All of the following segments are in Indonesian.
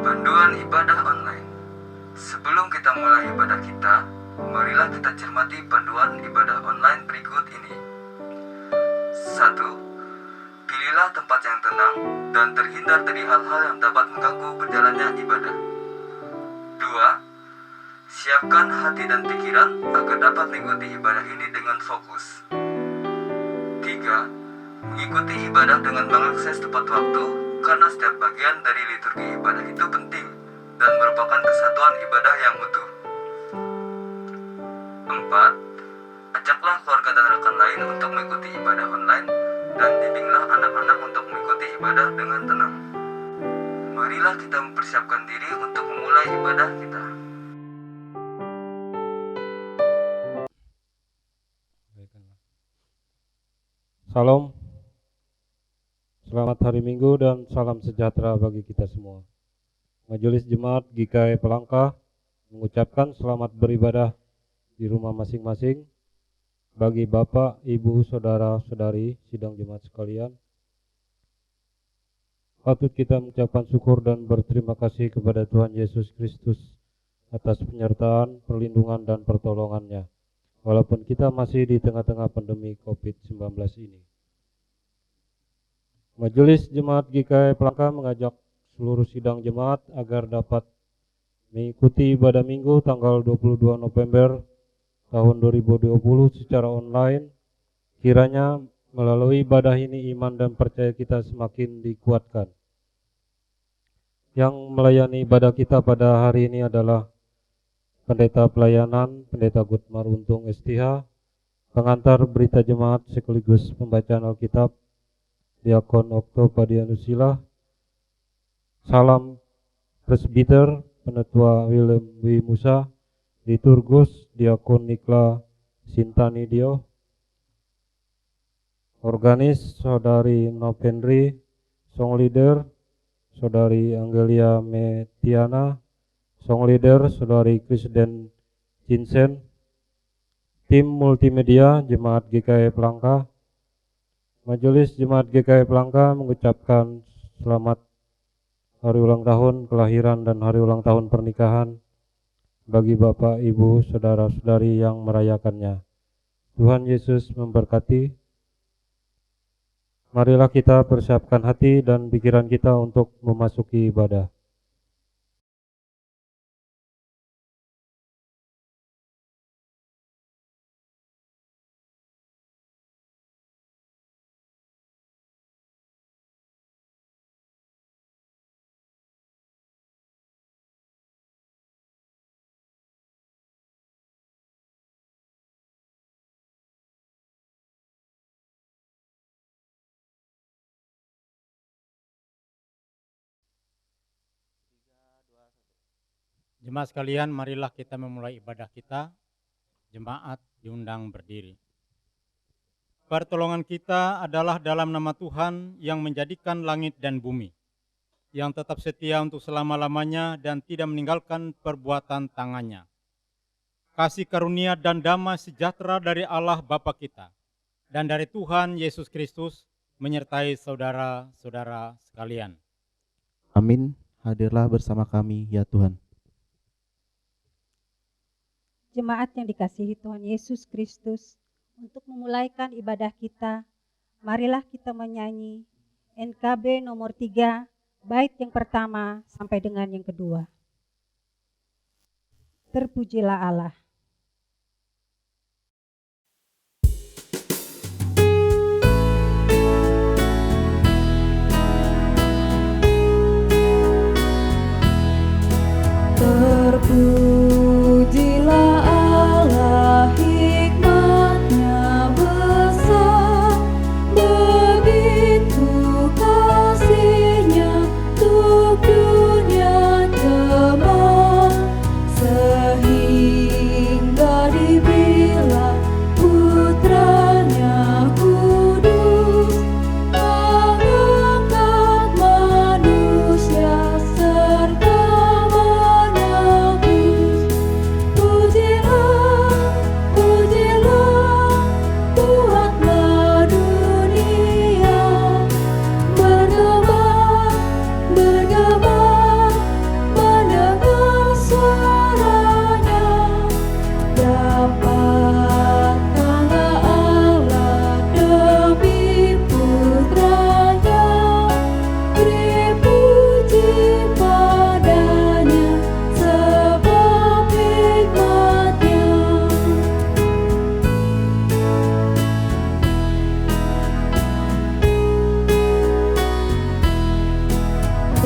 Panduan ibadah online. Sebelum kita mulai ibadah kita, marilah kita cermati panduan ibadah online berikut ini. 1. Pilihlah tempat yang tenang dan terhindar dari hal-hal yang dapat mengganggu berjalannya ibadah. 2. Siapkan hati dan pikiran agar dapat mengikuti ibadah ini dengan fokus. 3. Mengikuti ibadah dengan mengakses tepat waktu, karena setiap bagian dari liturgi ibadah itu penting dan merupakan kesatuan ibadah yang utuh. 4. Ajaklah keluarga dan rekan lain untuk mengikuti ibadah online dan bimbinglah anak-anak untuk mengikuti ibadah dengan tenang. Marilah kita mempersiapkan diri untuk memulai ibadah kita. Salam, selamat hari Minggu dan salam sejahtera bagi kita semua. Majelis Jemaat GKI Pelangka mengucapkan selamat beribadah di rumah masing-masing bagi Bapak, Ibu, Saudara-saudari sidang jemaat sekalian. Patut kita mengucapkan syukur dan berterima kasih kepada Tuhan Yesus Kristus atas penyertaan, perlindungan, dan pertolongannya. Walaupun kita masih di tengah-tengah pandemi COVID-19 ini. Majelis Jemaat GKI Pelangka mengajak seluruh sidang jemaat agar dapat mengikuti ibadah minggu tanggal 22 November tahun 2020 secara online. Kiranya melalui ibadah ini iman dan percaya kita semakin dikuatkan. Yang melayani ibadah kita pada hari ini adalah Pendeta Pelayanan, Pendeta Gutmar Untung STH, pengantar berita jemaat sekaligus pembacaan Alkitab, Diakon Okto Padianusila, Salam Presbiter, Penetua Willem W. Musa, Liturgus, Diakon Nikla Sintani Dio, Organis, Saudari Novendri, Song Leader, Saudari Angelia Metiana, Song Leader, Saudari Krisden Jinsen, tim multimedia Jemaat GKI Pelangka. Majelis Jemaat GKI Pelangka mengucapkan selamat hari ulang tahun kelahiran dan hari ulang tahun pernikahan bagi Bapak, Ibu, Saudara-saudari yang merayakannya. Tuhan Yesus memberkati. Marilah kita persiapkan hati dan pikiran kita untuk memasuki ibadah. Jemaat sekalian, marilah kita memulai ibadah kita. Jemaat diundang berdiri. Pertolongan kita adalah dalam nama Tuhan yang menjadikan langit dan bumi, yang tetap setia untuk selama-lamanya dan tidak meninggalkan perbuatan tangannya. Kasih karunia dan damai sejahtera dari Allah Bapa kita dan dari Tuhan Yesus Kristus menyertai saudara-saudara sekalian. Amin. Hadirlah bersama kami ya Tuhan. Jemaat yang dikasihi Tuhan Yesus Kristus, untuk memulaikan ibadah kita, marilah kita menyanyi NKB nomor 3, bait yang pertama sampai dengan yang kedua. Terpujilah Allah. Terpujilah Allah, hikmat-Nya besar, begitu kasih-Nya untuk dunia jemaat, sehingga dibilang putra-Nya kudus, mengangkat manusia serta menebus.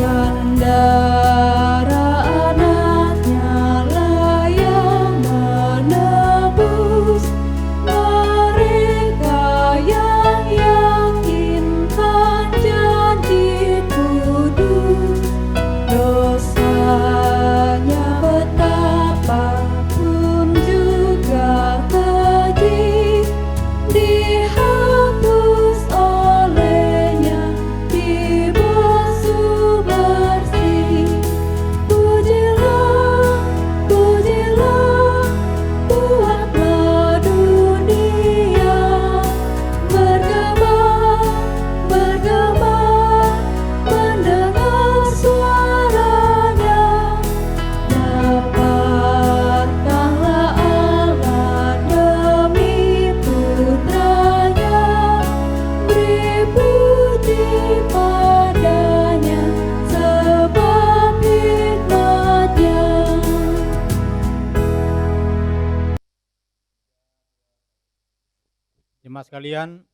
dan darah anaknya lah yang menebus mereka yang yakinkan janji kudus. Dosanya betapapun juga keji, dihapus olehnya, dibasuh bersih. Pujilah, pujilah, buatlah dunia bergema, bergema, mendengar suaranya. Dapatkanlah Allah demi putranya, beri puji padanya sebab hikmatnya. Jemaat sekalian,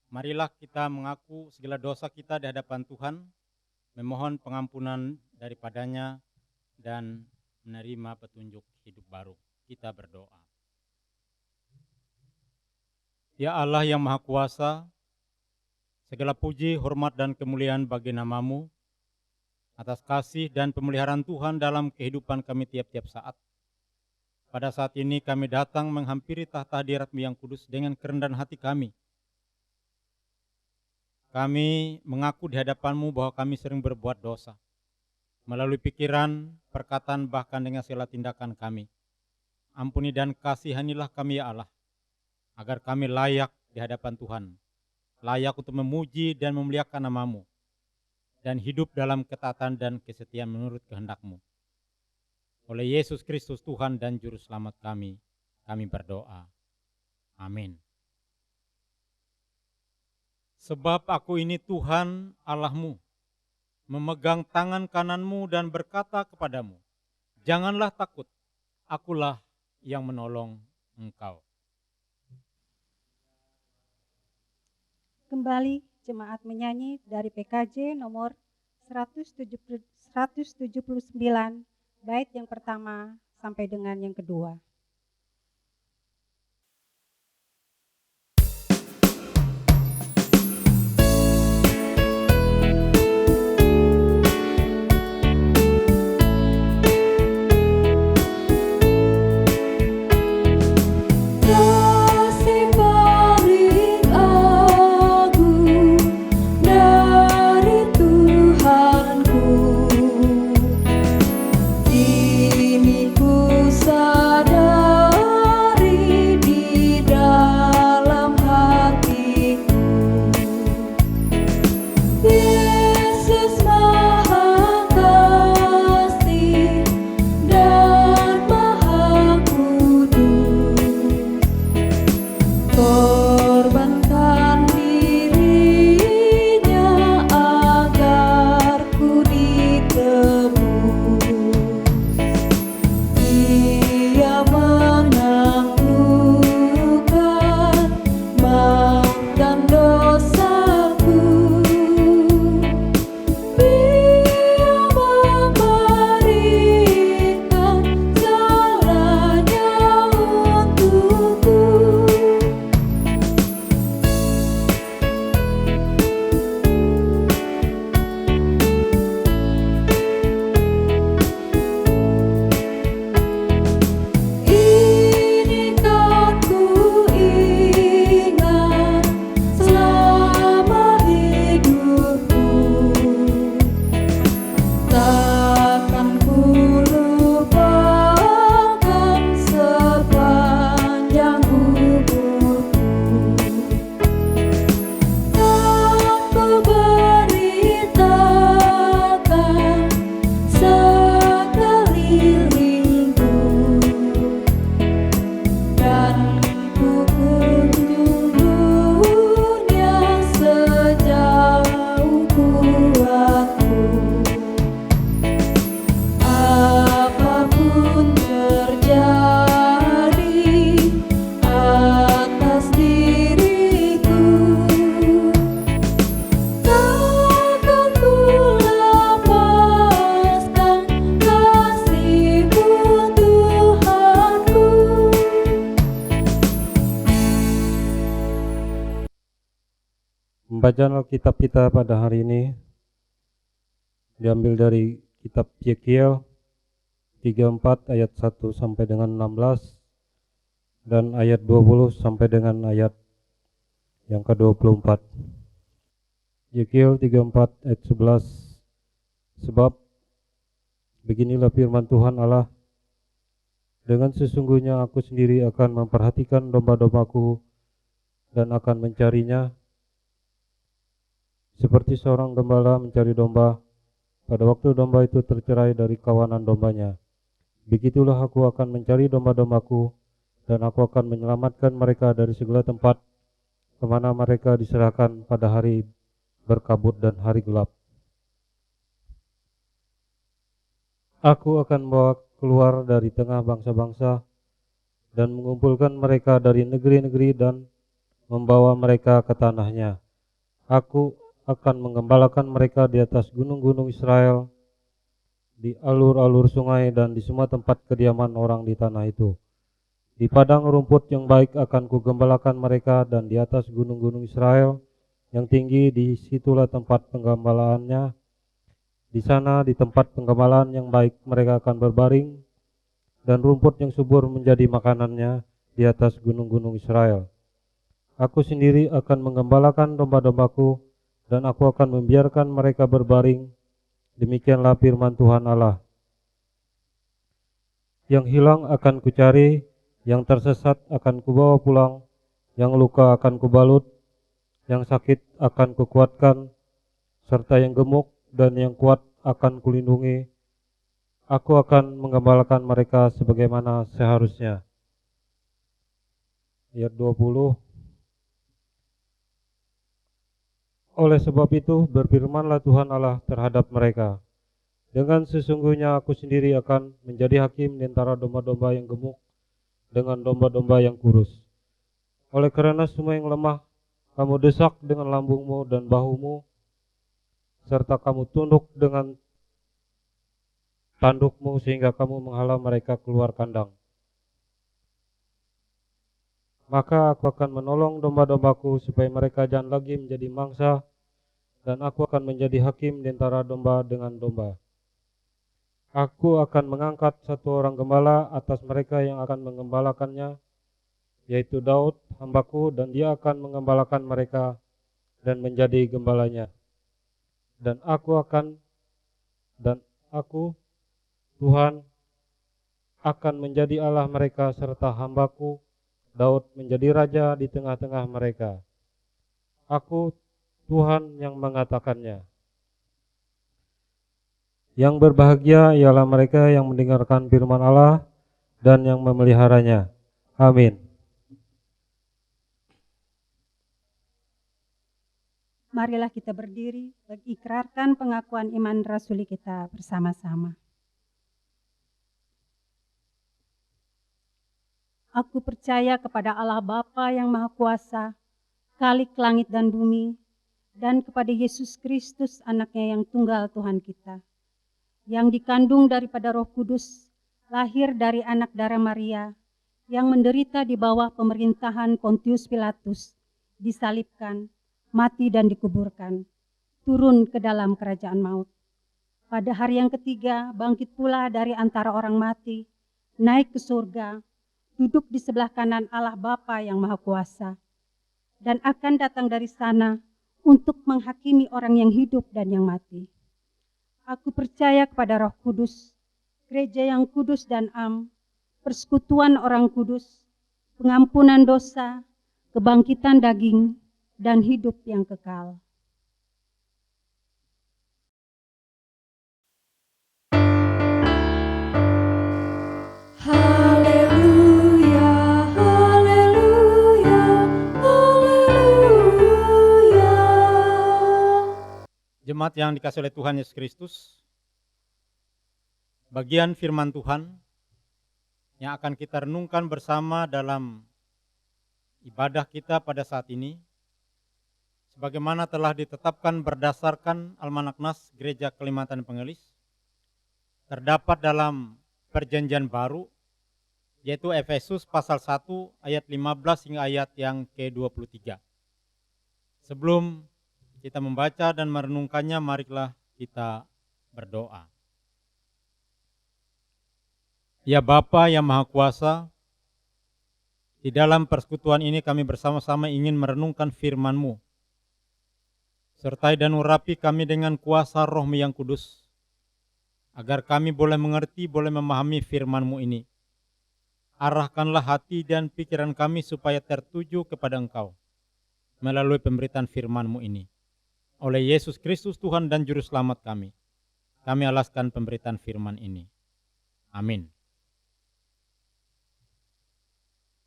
marilah kita mengaku segala dosa kita di hadapan Tuhan, memohon pengampunan daripadanya, dan menerima petunjuk hidup baru. Kita berdoa. Ya Allah yang Maha Kuasa, segala puji, hormat, dan kemuliaan bagi nama-Mu, atas kasih dan pemeliharaan Tuhan dalam kehidupan kami tiap-tiap saat. Pada saat ini kami datang menghampiri tahta hadirat-Mu yang kudus dengan kerendahan hati kami. Kami mengaku di hadapan-Mu bahwa kami sering berbuat dosa, melalui pikiran, perkataan, bahkan dengan segala tindakan kami. Ampuni dan kasihanilah kami ya Allah, agar kami layak di hadapan Tuhan, layak untuk memuji dan memuliakan nama-Mu, dan hidup dalam ketaatan dan kesetiaan menurut kehendak-Mu. Oleh Yesus Kristus Tuhan dan Juru Selamat kami berdoa. Amin. Sebab aku ini Tuhan Allah-Mu, memegang tangan kanan-Mu dan berkata kepadamu, janganlah takut, akulah yang menolong engkau. Kembali jemaat menyanyi dari PKJ nomor 179, bait yang pertama sampai dengan yang kedua. Kasih paling agung dari Tuhanku, kini ku sadari di dalam hatiku, Yesus Maha Kasih dan Maha Kudus, korbankan dirinya agar ku ditebus. Dia menangguhkan maaf dan dosaku, Dia memberikan segalanya untukku. Ini kan ku ingat selama hidupku, takkan ku lupakan sepanjang umurku. Tak ku beritakan sekelilingku, dan ku kunjung dunia sejauh kuatku. Pembacaan Alkitab kita pada hari ini diambil dari kitab Yekiel 34 ayat 1 sampai dengan 16 dan ayat 20 sampai dengan ayat yang ke-24. Yekiel 34 ayat 11. Sebab beginilah firman Tuhan Allah, dengan sesungguhnya aku sendiri akan memperhatikan domba-dombaku dan akan mencarinya, seperti seorang gembala mencari domba pada waktu domba itu tercerai dari kawanan dombanya. Begitulah aku akan mencari domba-dombaku, dan aku akan menyelamatkan mereka dari segala tempat kemana mereka diserahkan pada hari berkabut dan hari gelap. Aku akan membawa keluar dari tengah bangsa-bangsa dan mengumpulkan mereka dari negeri-negeri dan membawa mereka ke tanahnya. Aku akan menggembalakan mereka di atas gunung-gunung Israel, di alur-alur sungai dan di semua tempat kediaman orang di tanah itu. Di padang rumput yang baik akan kugembalakan mereka, dan di atas gunung-gunung Israel yang tinggi, di situlah tempat penggembalaannya. Di sana, di tempat penggembalaan yang baik, mereka akan berbaring, dan rumput yang subur menjadi makanannya di atas gunung-gunung Israel. Aku sendiri akan menggembalakan domba-dombaku, dan aku akan membiarkan mereka berbaring. Demikianlah firman Tuhan Allah. Yang hilang akan kucari, yang tersesat akan kubawa pulang, yang luka akan kubalut, yang sakit akan kukuatkan, serta yang gemuk dan yang kuat akan kulindungi. Aku akan menggembalakan mereka sebagaimana seharusnya. Ayat 20. Oleh sebab itu berfirmanlah Tuhan Allah terhadap mereka, dengan sesungguhnya aku sendiri akan menjadi hakim di antara domba-domba yang gemuk dengan domba-domba yang kurus. Oleh karena semua yang lemah kamu desak dengan lambungmu dan bahumu, serta kamu tunduk dengan tandukmu sehingga kamu menghalau mereka keluar kandang. Maka aku akan menolong domba-dombaku supaya mereka jangan lagi menjadi mangsa, dan aku akan menjadi hakim di antara domba dengan domba. Aku akan mengangkat satu orang gembala atas mereka yang akan menggembalakannya, yaitu Daud hambaku, dan dia akan menggembalakan mereka dan menjadi gembalanya. Dan aku Tuhan akan menjadi Allah mereka, serta hambaku Daud menjadi raja di tengah-tengah mereka. Aku Tuhan yang mengatakannya. Yang berbahagia ialah mereka yang mendengarkan firman Allah dan yang memeliharanya. Amin. Marilah kita berdiri mengikrarkan pengakuan iman rasuli kita bersama-sama. Aku percaya kepada Allah Bapa yang Maha Kuasa, Khalik langit dan bumi, dan kepada Yesus Kristus anaknya yang tunggal Tuhan kita, yang dikandung daripada Roh Kudus, lahir dari anak darah Maria, yang menderita di bawah pemerintahan Pontius Pilatus, disalibkan, mati dan dikuburkan, turun ke dalam kerajaan maut. Pada hari yang ketiga bangkit pula dari antara orang mati, naik ke surga, duduk di sebelah kanan Allah Bapa yang Maha Kuasa, dan akan datang dari sana untuk menghakimi orang yang hidup dan yang mati. Aku percaya kepada Roh Kudus, gereja yang kudus dan am, persekutuan orang kudus, pengampunan dosa, kebangkitan daging, dan hidup yang kekal. Haleluya, haleluya, haleluya. Jemaat yang dikasihi oleh Tuhan Yesus Kristus, bagian firman Tuhan yang akan kita renungkan bersama dalam ibadah kita pada saat ini, sebagaimana telah ditetapkan berdasarkan Almanak Nas Gereja Kalimantan Pengelis, terdapat dalam Perjanjian Baru, yaitu Efesus pasal 1 ayat 15 hingga ayat yang ke-23. Sebelum kita membaca dan merenungkannya, marilah kita berdoa. Ya Bapa yang Maha Kuasa, di dalam persekutuan ini kami bersama-sama ingin merenungkan firman-Mu. Sertai dan urapi kami dengan kuasa Roh-Mu yang kudus, agar kami boleh mengerti, boleh memahami firman-Mu ini. Arahkanlah hati dan pikiran kami supaya tertuju kepada Engkau, melalui pemberitaan firman-Mu ini. Oleh Yesus Kristus Tuhan dan Juru Selamat kami alaskan pemberitaan firman ini. Amin.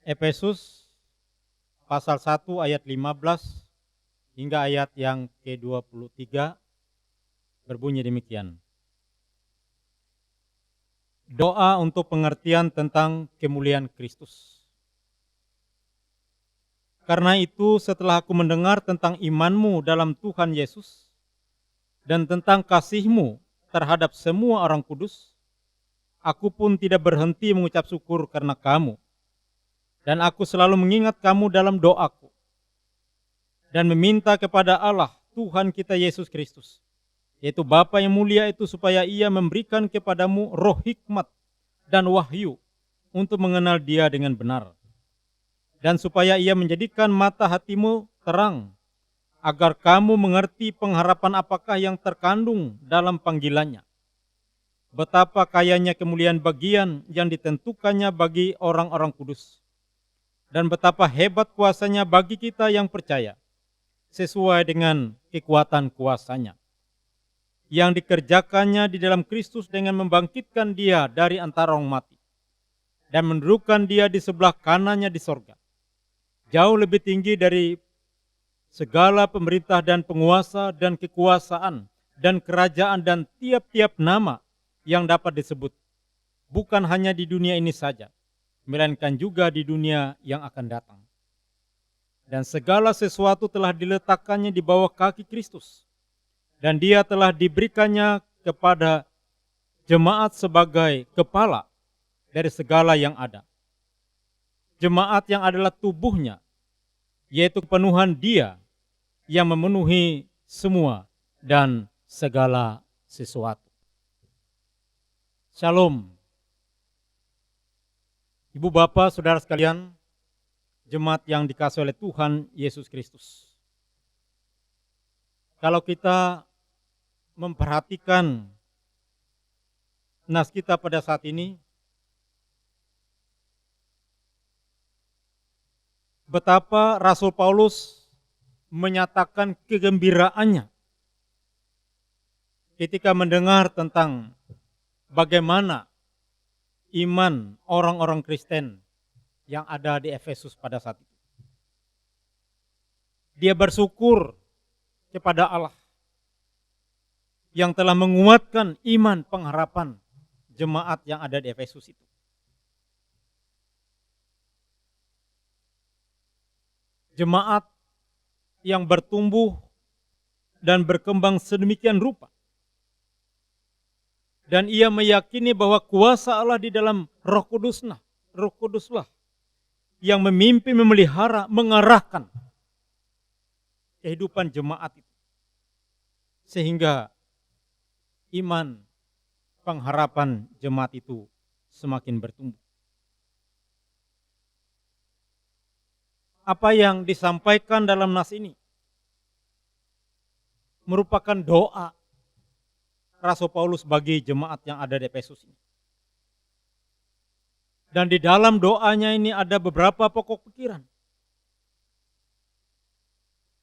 Efesus pasal 1 ayat 15 hingga ayat yang ke-23 berbunyi demikian. Doa untuk pengertian tentang kemuliaan Kristus. Karena itu setelah aku mendengar tentang iman-Mu dalam Tuhan Yesus dan tentang kasih-Mu terhadap semua orang kudus, aku pun tidak berhenti mengucap syukur karena kamu. Dan aku selalu mengingat kamu dalam doaku dan meminta kepada Allah Tuhan kita Yesus Kristus, yaitu Bapa yang mulia itu, supaya Ia memberikan kepadamu roh hikmat dan wahyu untuk mengenal Dia dengan benar. Dan supaya Ia menjadikan mata hatimu terang, agar kamu mengerti pengharapan apakah yang terkandung dalam panggilannya. Betapa kayanya kemuliaan bagian yang ditentukannya bagi orang-orang kudus. Dan betapa hebat kuasanya bagi kita yang percaya, sesuai dengan kekuatan kuasanya, yang dikerjakannya di dalam Kristus dengan membangkitkan Dia dari antara orang mati, dan mendudukkan Dia di sebelah kanannya di sorga, jauh lebih tinggi dari segala pemerintah dan penguasa dan kekuasaan dan kerajaan dan tiap-tiap nama yang dapat disebut, bukan hanya di dunia ini saja, melainkan juga di dunia yang akan datang. Dan segala sesuatu telah diletakkannya di bawah kaki Kristus, dan Dia telah diberikannya kepada jemaat sebagai kepala dari segala yang ada. Jemaat yang adalah tubuhnya, yaitu kepenuhan Dia yang memenuhi semua dan segala sesuatu. Shalom. Ibu bapak saudara sekalian, jemaat yang dikasihi oleh Tuhan Yesus Kristus. Kalau kita memperhatikan nas kita pada saat ini, betapa Rasul Paulus menyatakan kegembiraannya ketika mendengar tentang bagaimana iman orang-orang Kristen yang ada di Efesus pada saat itu. Dia bersyukur kepada Allah yang telah menguatkan iman pengharapan jemaat yang ada di Efesus itu. Jemaat yang bertumbuh dan berkembang sedemikian rupa. Dan ia meyakini bahwa kuasa Allah di dalam Roh Kuduslah yang memimpin, memelihara, mengarahkan kehidupan jemaat itu. Sehingga iman pengharapan jemaat itu semakin bertumbuh. Apa yang disampaikan dalam nas ini merupakan doa Rasul Paulus bagi jemaat yang ada di Efesus ini. Dan di dalam doanya ini ada beberapa pokok pikiran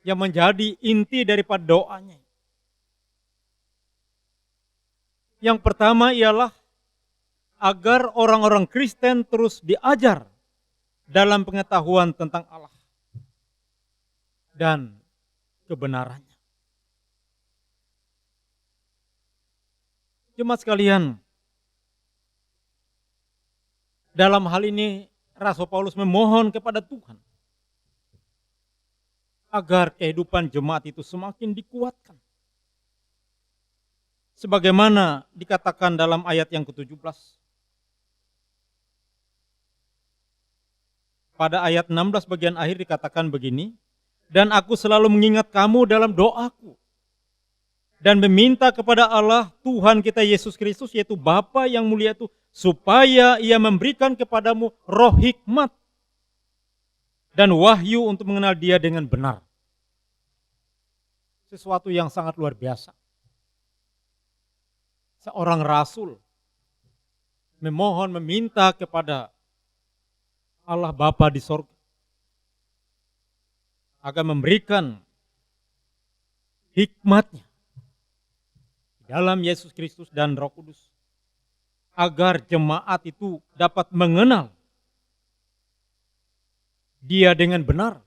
yang menjadi inti daripada doanya. Yang pertama ialah agar orang-orang Kristen terus diajar dalam pengetahuan tentang Allah dan kebenarannya. Jemaat sekalian, dalam hal ini Rasul Paulus memohon kepada Tuhan agar kehidupan jemaat itu semakin dikuatkan. Sebagaimana dikatakan dalam ayat yang ke-17. Pada ayat 16 bagian akhir dikatakan begini, Dan aku selalu mengingat kamu dalam doaku. Dan meminta kepada Allah Tuhan kita Yesus Kristus, yaitu Bapa yang mulia itu, supaya Ia memberikan kepadamu roh hikmat dan wahyu untuk mengenal Dia dengan benar. Sesuatu yang sangat luar biasa. Seorang rasul memohon, meminta kepada Allah Bapa di sorga agar memberikan hikmatnya dalam Yesus Kristus dan Roh Kudus, agar jemaat itu dapat mengenal Dia dengan benar,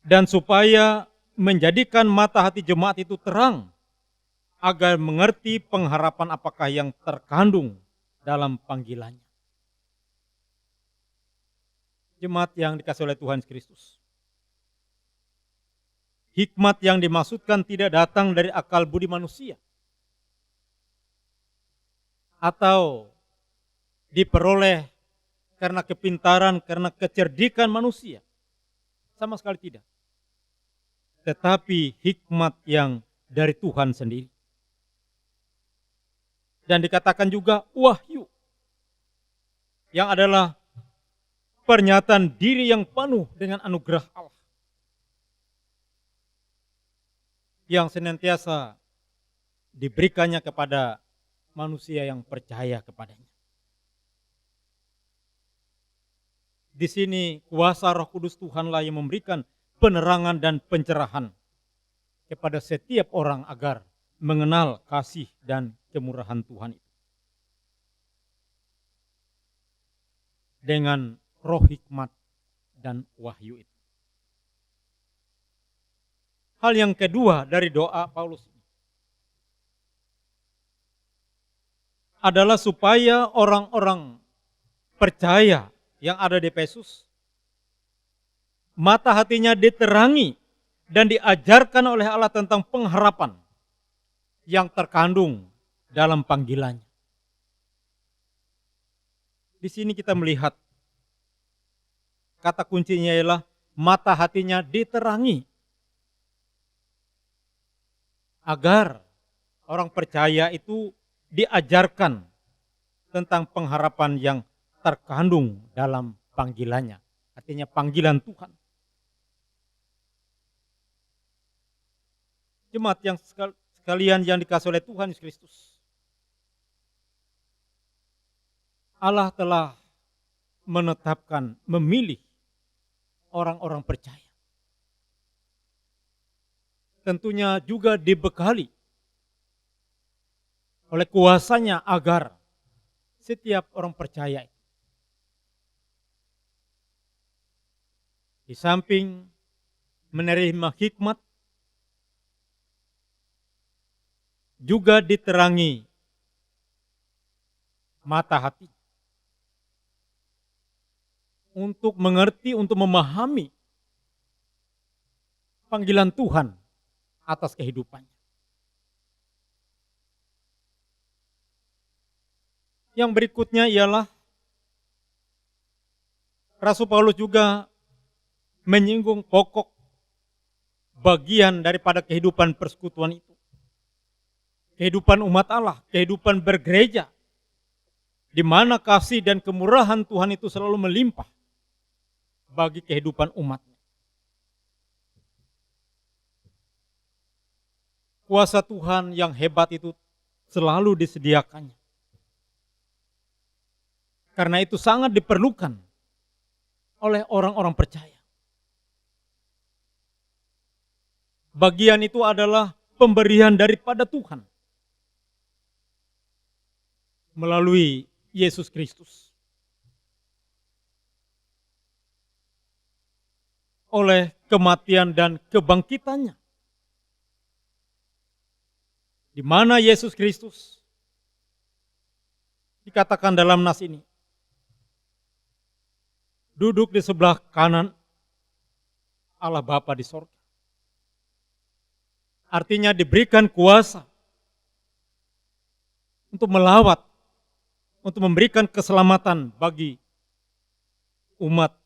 dan supaya menjadikan mata hati jemaat itu terang, agar mengerti pengharapan apakah yang terkandung dalam panggilannya. Jemaat yang dikasihi oleh Tuhan Kristus, hikmat yang dimaksudkan tidak datang dari akal budi manusia, atau diperoleh karena kepintaran, karena kecerdikan manusia. Sama sekali tidak. Tetapi hikmat yang dari Tuhan sendiri. Dan dikatakan juga wahyu, yang adalah pernyataan diri yang penuh dengan anugerah Allah, yang senantiasa diberikannya kepada manusia yang percaya kepadanya. Di sini kuasa Roh Kudus Tuhanlah yang memberikan penerangan dan pencerahan kepada setiap orang agar mengenal kasih dan kemurahan Tuhan itu. Dengan roh hikmat dan wahyu itu. Hal yang kedua dari doa Paulus ini adalah supaya orang-orang percaya yang ada di Efesus, mata hatinya diterangi dan diajarkan oleh Allah tentang pengharapan yang terkandung dalam panggilannya. Di sini kita melihat kata kuncinya ialah mata hatinya diterangi, agar orang percaya itu diajarkan tentang pengharapan yang terkandung dalam panggilannya. Artinya panggilan Tuhan. Jemaat yang sekalian yang dikasihi oleh Tuhan Yesus Kristus, Allah telah menetapkan, memilih orang-orang percaya. Tentunya juga dibekali oleh kuasanya agar setiap orang percaya di samping menerima hikmat, juga diterangi mata hati untuk mengerti, untuk memahami panggilan Tuhan atas kehidupannya. Yang berikutnya ialah Rasul Paulus juga menyinggung pokok bagian daripada kehidupan persekutuan itu. Kehidupan umat Allah, kehidupan bergereja, di mana kasih dan kemurahan Tuhan itu selalu melimpah bagi kehidupan umatnya. Kuasa Tuhan yang hebat itu selalu disediakannya. Karena itu sangat diperlukan oleh orang-orang percaya. Bagian itu adalah pemberian daripada Tuhan melalui Yesus Kristus. Oleh kematian dan kebangkitannya. Di mana Yesus Kristus dikatakan dalam nas ini duduk di sebelah kanan Allah Bapa di sorga. Artinya diberikan kuasa untuk melawat, untuk memberikan keselamatan bagi umat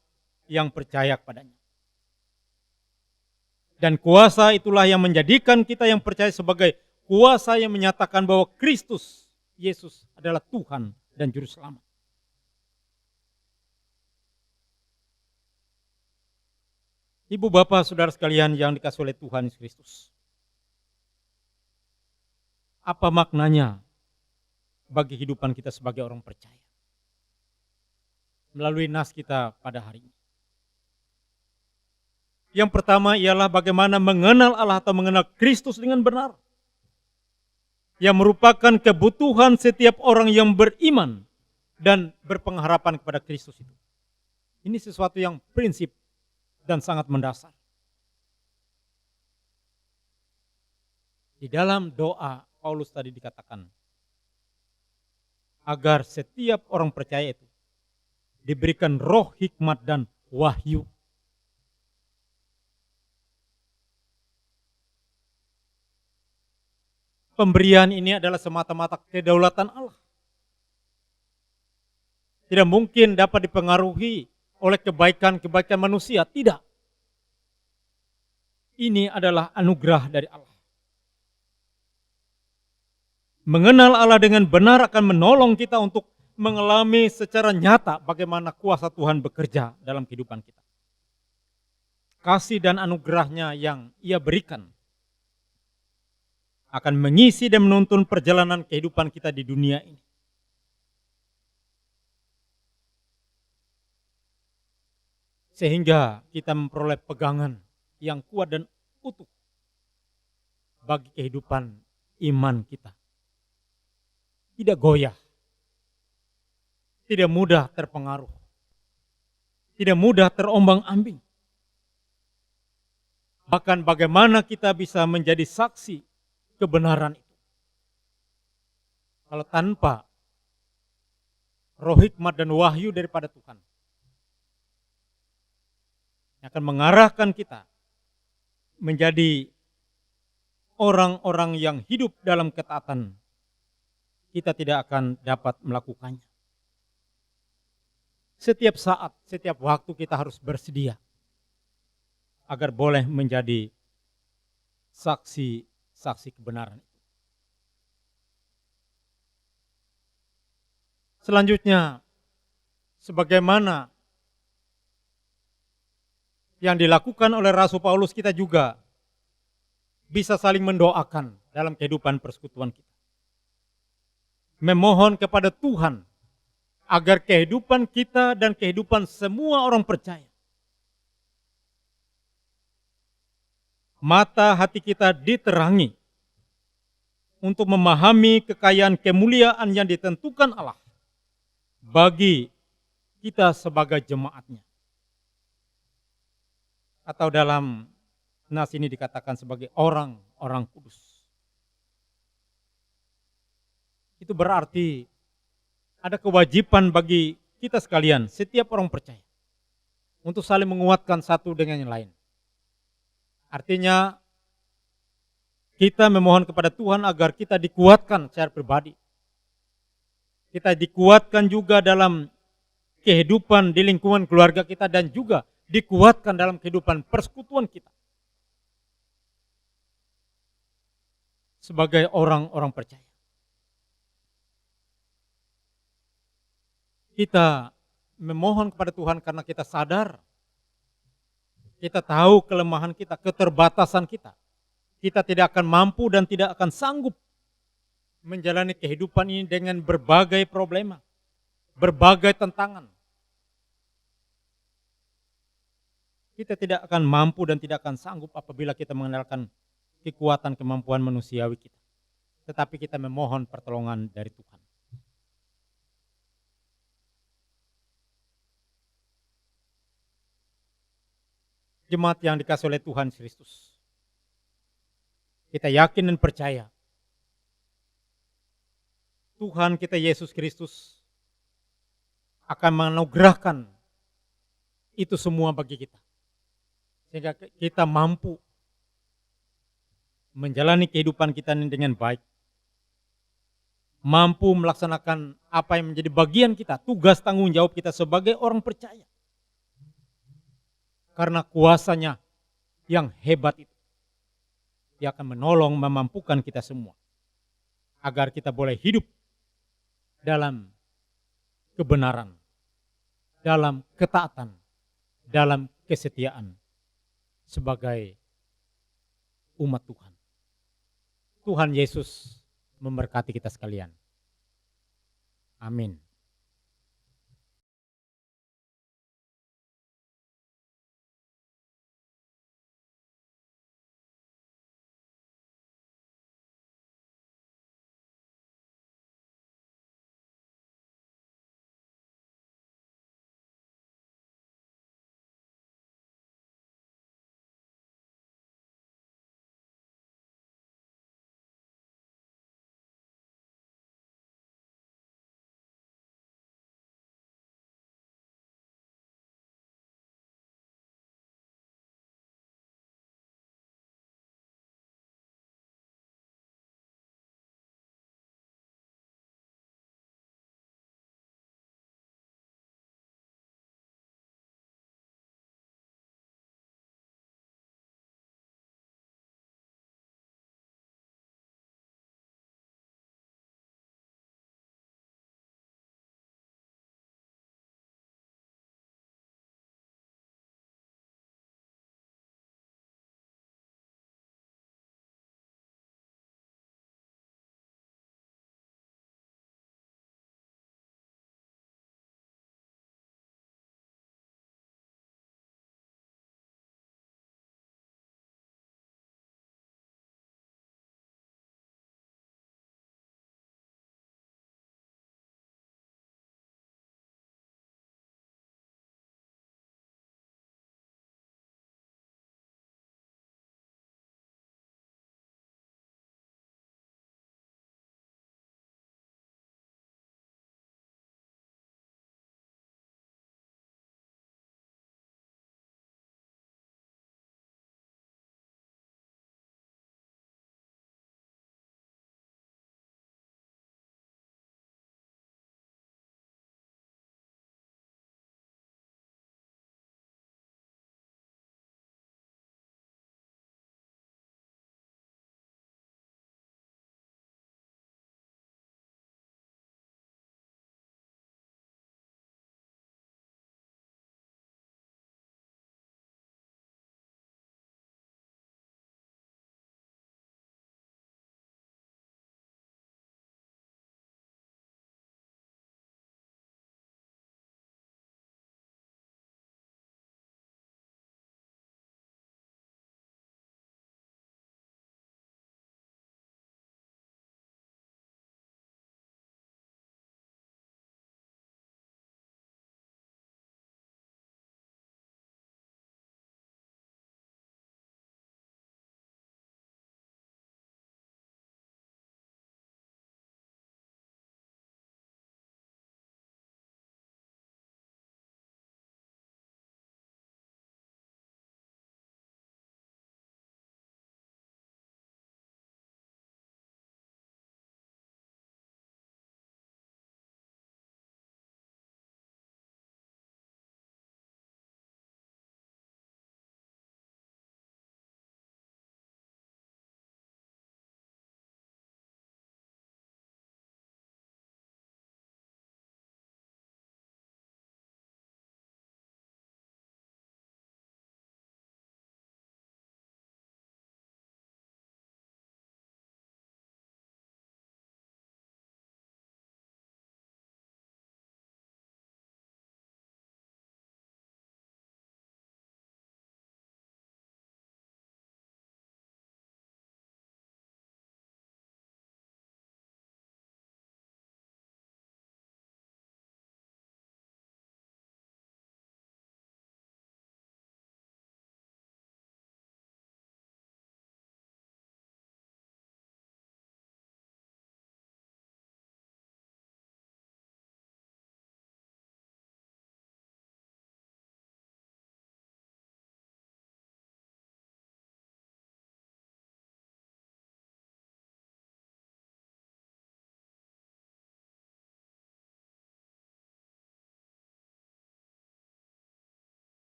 yang percaya kepadanya. Dan kuasa itulah yang menjadikan kita yang percaya sebagai kuasa yang menyatakan bahwa Kristus Yesus adalah Tuhan dan Juru Selamat. Ibu, bapak, saudara sekalian yang dikasihi oleh Tuhan Yesus Kristus. Apa maknanya bagi kehidupan kita sebagai orang percaya? Melalui nas kita pada hari ini. Yang pertama ialah bagaimana mengenal Allah atau mengenal Kristus dengan benar. Yang merupakan kebutuhan setiap orang yang beriman dan berpengharapan kepada Kristus itu. Ini sesuatu yang prinsip dan sangat mendasar. Di dalam doa Paulus tadi dikatakan, agar setiap orang percaya itu diberikan roh hikmat dan wahyu. Pemberian ini adalah semata-mata kedaulatan Allah. Tidak mungkin dapat dipengaruhi oleh kebaikan-kebaikan manusia, tidak. Ini adalah anugerah dari Allah. Mengenal Allah dengan benar akan menolong kita untuk mengalami secara nyata bagaimana kuasa Tuhan bekerja dalam kehidupan kita. Kasih dan anugerahnya yang Ia berikan akan mengisi dan menuntun perjalanan kehidupan kita di dunia ini. Sehingga kita memperoleh pegangan yang kuat dan utuh bagi kehidupan iman kita. Tidak goyah, tidak mudah terpengaruh, tidak mudah terombang-ambing. Bahkan bagaimana kita bisa menjadi saksi kebenaran itu. Kalau tanpa roh hikmat dan wahyu daripada Tuhan, yang akan mengarahkan kita menjadi orang-orang yang hidup dalam ketaatan, kita tidak akan dapat melakukannya. Setiap saat, setiap waktu kita harus bersedia agar boleh menjadi saksi kebenaran. Selanjutnya, sebagaimana yang dilakukan oleh Rasul Paulus, kita juga bisa saling mendoakan dalam kehidupan persekutuan kita. Memohon kepada Tuhan agar kehidupan kita dan kehidupan semua orang percaya, mata hati kita diterangi untuk memahami kekayaan kemuliaan yang ditentukan Allah bagi kita sebagai jemaatnya. Atau dalam nas ini dikatakan sebagai orang-orang kudus. Itu berarti ada kewajiban bagi kita sekalian, setiap orang percaya, untuk saling menguatkan satu dengan yang lain. Artinya kita memohon kepada Tuhan agar kita dikuatkan secara pribadi. Kita dikuatkan juga dalam kehidupan di lingkungan keluarga kita dan juga dikuatkan dalam kehidupan persekutuan kita. Sebagai orang-orang percaya. Kita memohon kepada Tuhan karena kita sadar, kita tahu kelemahan kita, keterbatasan kita. Kita tidak akan mampu dan tidak akan sanggup menjalani kehidupan ini dengan berbagai problema, berbagai tantangan. Kita tidak akan mampu dan tidak akan sanggup apabila kita mengandalkan kekuatan kemampuan manusiawi kita. Tetapi kita memohon pertolongan dari Tuhan. Jemaat yang dikasihi oleh Tuhan Kristus, kita yakin dan percaya Tuhan kita Yesus Kristus akan menganugerahkan itu semua bagi kita, sehingga kita mampu menjalani kehidupan kita ini dengan baik, mampu melaksanakan apa yang menjadi bagian kita, tugas tanggung jawab kita sebagai orang percaya. Karena kuasanya yang hebat itu. Dia akan menolong, memampukan kita semua agar kita boleh hidup dalam kebenaran, dalam ketaatan, dalam kesetiaan sebagai umat Tuhan. Tuhan Yesus memberkati kita sekalian. Amin.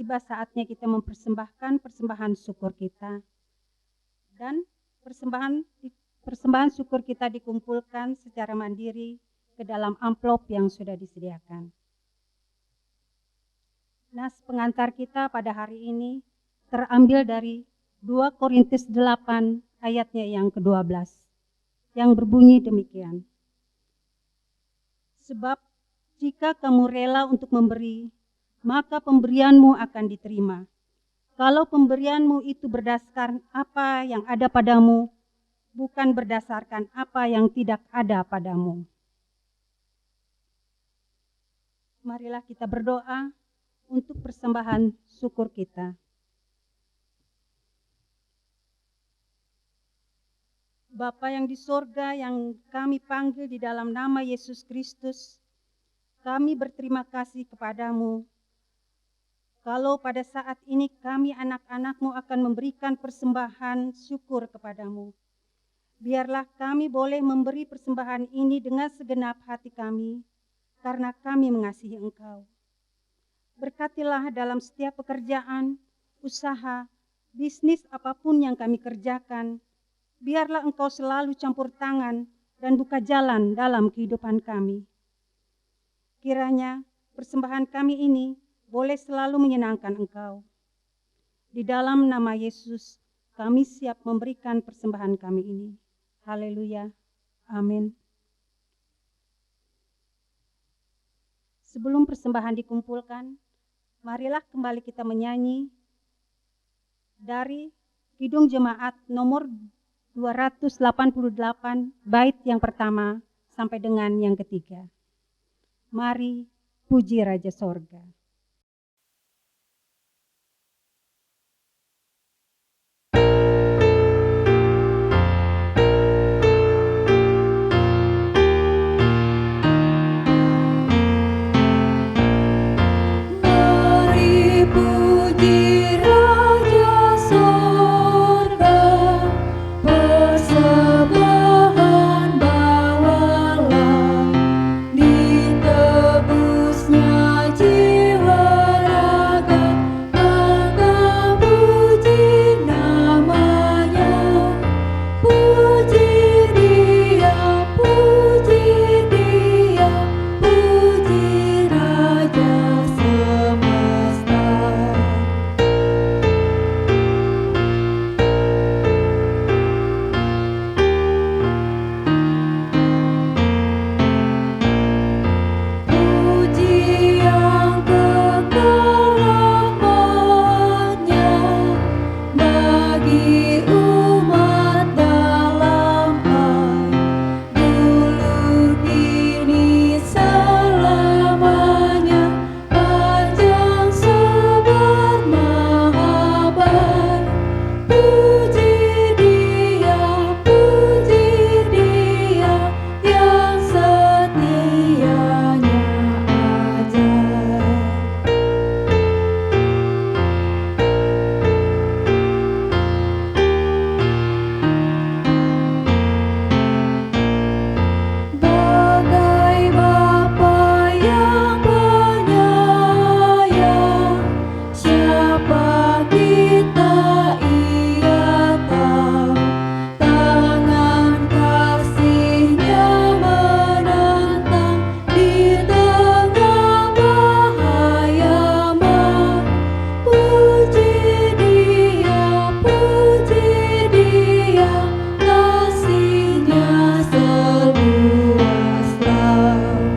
tiba saatnya kita mempersembahkan persembahan syukur kita. Dan persembahan syukur kita dikumpulkan secara mandiri ke dalam amplop yang sudah disediakan. Nas pengantar kita pada hari ini terambil dari 2 Korintus 8 ayatnya yang ke-12 yang berbunyi demikian. Sebab jika kamu rela untuk memberi, maka pemberianmu akan diterima. Kalau pemberianmu itu berdasarkan apa yang ada padamu, bukan berdasarkan apa yang tidak ada padamu. Marilah kita berdoa untuk persembahan syukur kita. Bapa yang di sorga, yang kami panggil di dalam nama Yesus Kristus, kami berterima kasih kepadamu. Kalau pada saat ini kami anak-anak-Mu akan memberikan persembahan syukur kepadamu. Biarlah kami boleh memberi persembahan ini dengan segenap hati kami, karena kami mengasihi Engkau. Berkatilah dalam setiap pekerjaan, usaha, bisnis apapun yang kami kerjakan. Biarlah Engkau selalu campur tangan dan buka jalan dalam kehidupan kami. Kiranya persembahan kami ini boleh selalu menyenangkan Engkau. Di dalam nama Yesus, kami siap memberikan persembahan kami ini. Haleluya. Amin. Sebelum persembahan dikumpulkan, marilah kembali kita menyanyi dari Kidung Jemaat nomor 288, bait yang pertama sampai dengan yang ketiga. Mari puji Raja Sorga. Mari puji Raja Sorga, persembahan bawalah, ditebusnya jiwa raga, maka puji namanya. Puji Dia, puji Dia, puji Raja semesta. Puji yang kekal namanya bagi umat dalam air, dulu kini selamanya, panjang sebar maha baik. Puji Dia yang setianya ajaib. Bagai Bapa yang penyayang, siapa kita Ia tahu. Tangan kasih-Nya menentang di tengah bahaya maut. Puji Dia, kasih-Nya seluas laut.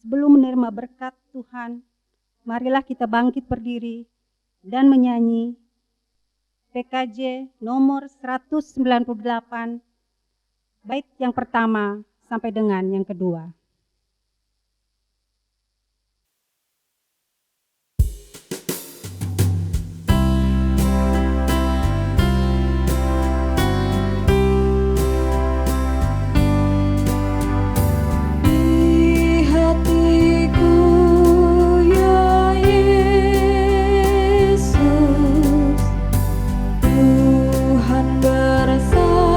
Sebelum menerima berkat Tuhan, marilah kita bangkit berdiri dan menyanyi PKJ nomor 198, bait yang pertama sampai dengan yang kedua. Di hatiku ya Yesus, Tuhan bersabdalah,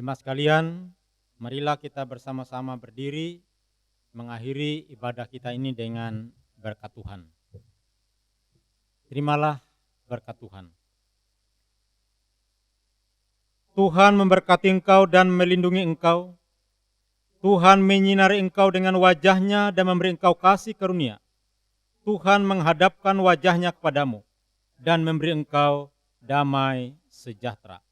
Jemaat sekalian, marilah kita bersama-sama berdiri mengakhiri ibadah kita ini dengan berkat Tuhan. Terimalah berkat Tuhan. Tuhan memberkati engkau dan melindungi engkau. Tuhan menyinari engkau dengan wajah-Nya dan memberi engkau kasih karunia. Tuhan menghadapkan wajah-Nya kepadamu dan memberi engkau damai sejahtera.